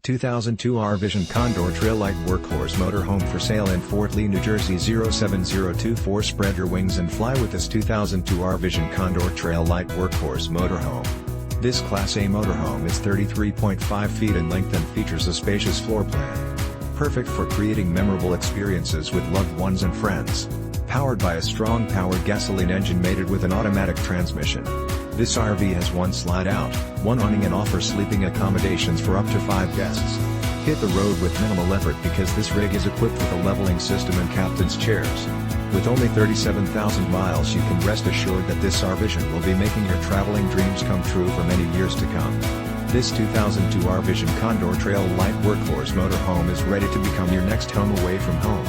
2002 R-Vision Condor Trail Lite Workhorse Motorhome for sale in Fort Lee, New Jersey 07024. Spread your wings and fly with this 2002 R-Vision Condor Trail Lite Workhorse Motorhome. This Class A motorhome is 33.5 feet in length and features a spacious floor plan. Perfect for creating memorable experiences with loved ones and friends. Powered by a strong powered gasoline engine mated with an automatic transmission. This RV has one slide out, one awning and offers sleeping accommodations for up to 5 guests. Hit the road with minimal effort because this rig is equipped with a leveling system and captain's chairs. With only 37,000 miles, you can rest assured that this R-Vision will be making your traveling dreams come true for many years to come. This 2002 R-Vision Condor Trail Lite Workhorse Motorhome is ready to become your next home away from home.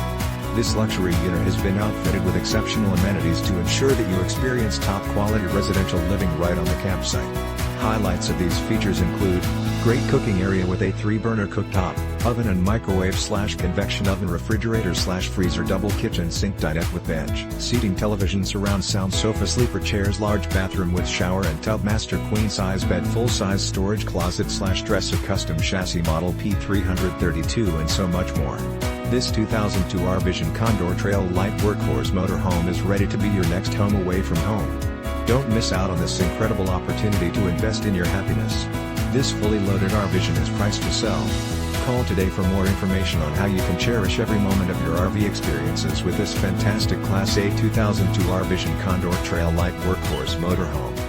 This luxury unit has been outfitted with exceptional amenities to ensure that you experience top-quality residential living right on the campsite. Highlights of these features include great cooking area with a 3-burner cooktop, oven and microwave / convection oven refrigerator / freezer double kitchen SinkDinette with bench, seating television surround sound sofa sleeper chairs, large bathroom with shower and TubMaster queen size bed, full size storage closet / dresser custom chassis model P300 and so much more. This 2002 R-Vision Condor Trail Lite Workhorse Motorhome is ready to be your next home away from home. Don't miss out on this incredible opportunity to invest in your happiness. This fully loaded R-Vision is priced to sell. Call today for more information on how you can cherish every moment of your RV experiences with this fantastic Class A 2002 R-Vision Condor Trail Lite Workhorse Motorhome.